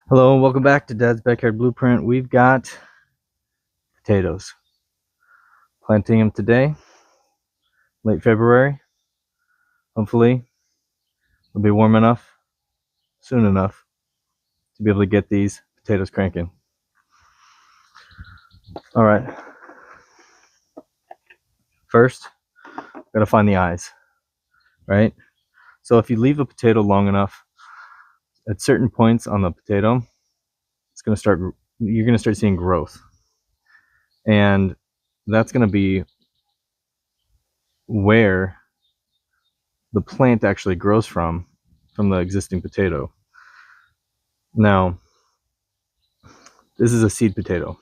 Hello and welcome back to Dad's Backyard Blueprint. We've got potatoes. Planting them today, late February. Hopefully it'll be warm enough, soon enough, to be able to get these potatoes cranking. All right. First, gotta find the eyes, right? So if you leave a potato long enough, at certain points on the potato, you're gonna start seeing growth. And that's gonna be where the plant actually grows from the existing potato. Now, this is a seed potato,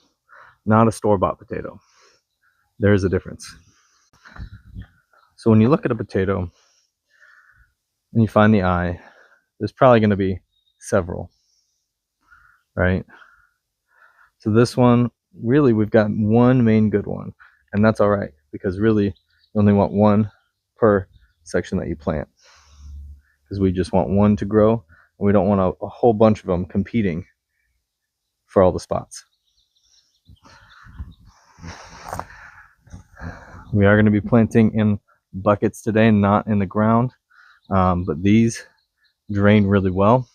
not a store-bought potato. There is a difference. So when you look at a potato and you find the eye, there's probably going to be several, right? So this one, really, we've got one main good one, and that's all right, because really you only want one per section that you plant, because we just want one to grow, and we don't want a whole bunch of them competing for all the spots. We are going to be planting in buckets today, not in the ground, but these drain really well,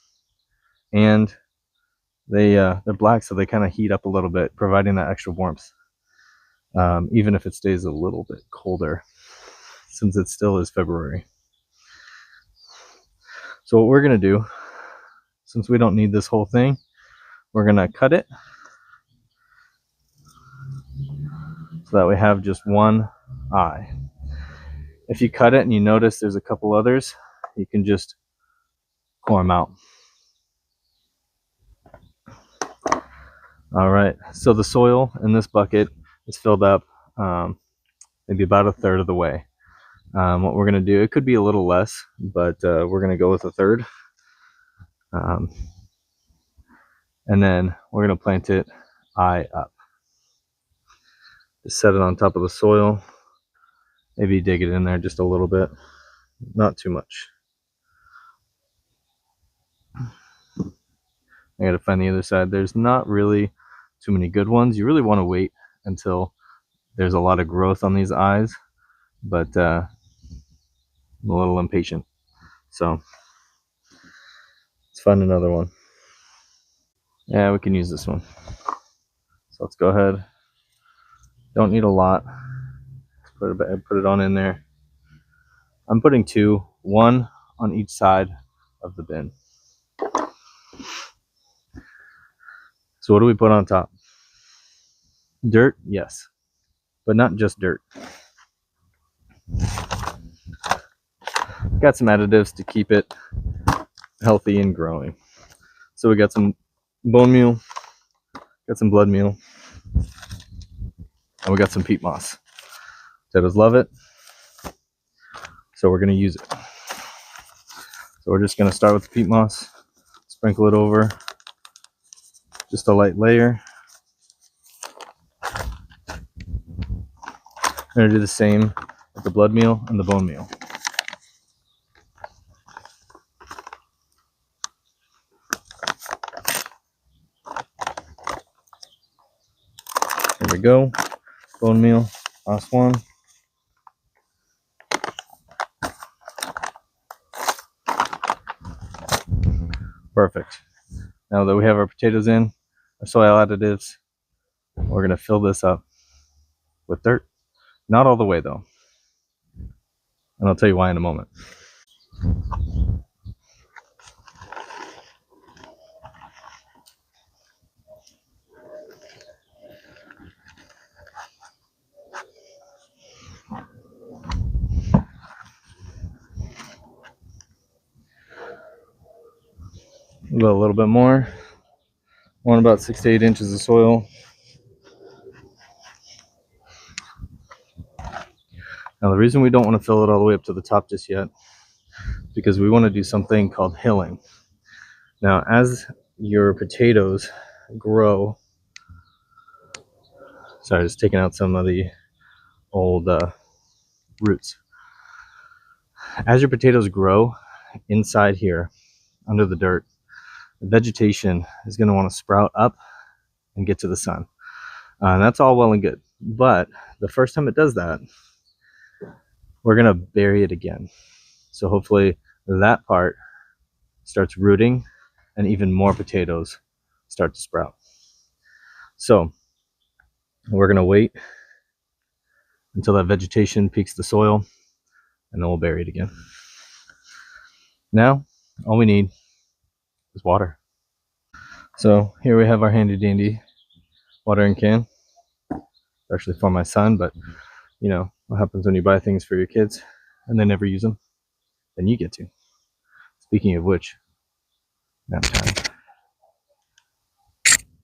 and they're black, so they kind of heat up a little bit, providing that extra warmth, even if it stays a little bit colder, since it still is February. So what we're going to do, since we don't need this whole thing, we're going to cut it so that we have just one eye. If you cut it and you notice there's a couple others, you can just pull them out. All right, so the soil in this bucket is filled up maybe about a third of the way. What we're going to do, it could be a little less, but we're going to go with a third. And then we're going to plant it eye up. Just set it on top of the soil. Maybe dig it in there just a little bit, not too much. I got to find the other side. There's not really too many good ones. You really want to wait until there's a lot of growth on these eyes, but I'm a little impatient. So let's find another one. Yeah, we can use this one. So let's go ahead. Don't need a lot. Put it on in there. I'm putting two, one on each side of the bin. So what do we put on top? Dirt, yes, but not just dirt. Got some additives to keep it healthy and growing. So we got some bone meal, got some blood meal, and we got some peat moss. Potatoes love it, so we're gonna use it. So we're just gonna start with the peat moss, sprinkle it over, just a light layer. We're gonna do the same with the blood meal and the bone meal. There we go. Bone meal, last one. Perfect. Now that we have our potatoes in, our soil additives, we're gonna fill this up with dirt. Not all the way though, and I'll tell you why in a moment. A little bit more. Want about 6 to 8 inches of soil. Now the reason we don't want to fill it all the way up to the top just yet is because we want to do something called hilling. Now as your potatoes grow, sorry, just taking out some of the old roots. As your potatoes grow inside here under the dirt, the vegetation is going to want to sprout up and get to the sun. And that's all well and good. But the first time it does that, we're going to bury it again. So hopefully that part starts rooting and even more potatoes start to sprout. So we're going to wait until that vegetation peaks the soil, and then we'll bury it again. Now, all we need is water. So here we have our handy dandy watering can. It's actually for my son, but you know what happens when you buy things for your kids and they never use them? Then you get to. Speaking of which, nap time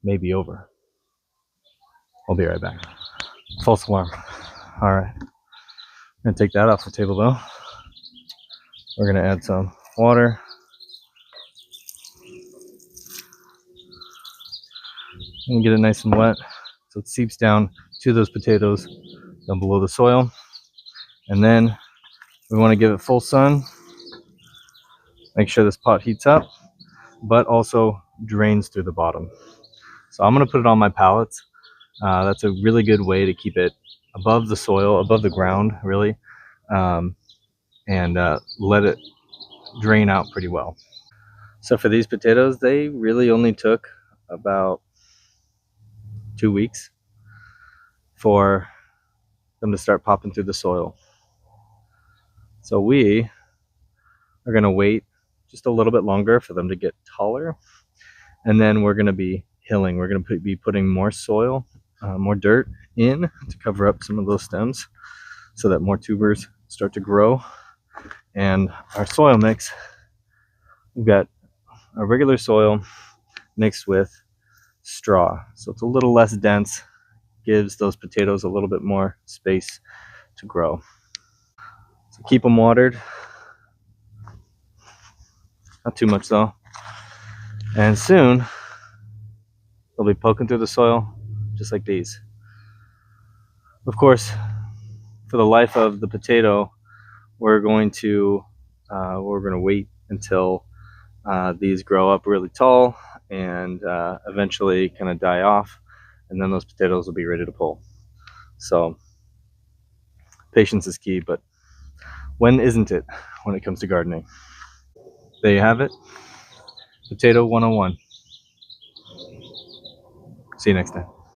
may be over. I'll be right back. False alarm. All right. I'm gonna take that off the table though. We're gonna add some water. And get it nice and wet so it seeps down to those potatoes down below the soil. And then we want to give it full sun. Make sure this pot heats up, but also drains through the bottom. So I'm going to put it on my pallets. That's a really good way to keep it above the soil, above the ground, really, and let it drain out pretty well. So for these potatoes, they really only took about 2 weeks for them to start popping through the soil. So we are going to wait just a little bit longer for them to get taller, and then we're going to be hilling. We're going to be putting more soil, more dirt in to cover up some of those stems so that more tubers start to grow. And our soil mix, we've got our regular soil mixed with straw, so it's a little less dense, gives those potatoes a little bit more space to grow. So keep them watered, not too much though, and soon they'll be poking through the soil just like these. Of course, for the life of the potato, we're going to wait until these grow up really tall and eventually kind of die off, and then those potatoes will be ready to pull. So patience is key, but when isn't it when it comes to gardening? There you have it. Potato 101. See you next time.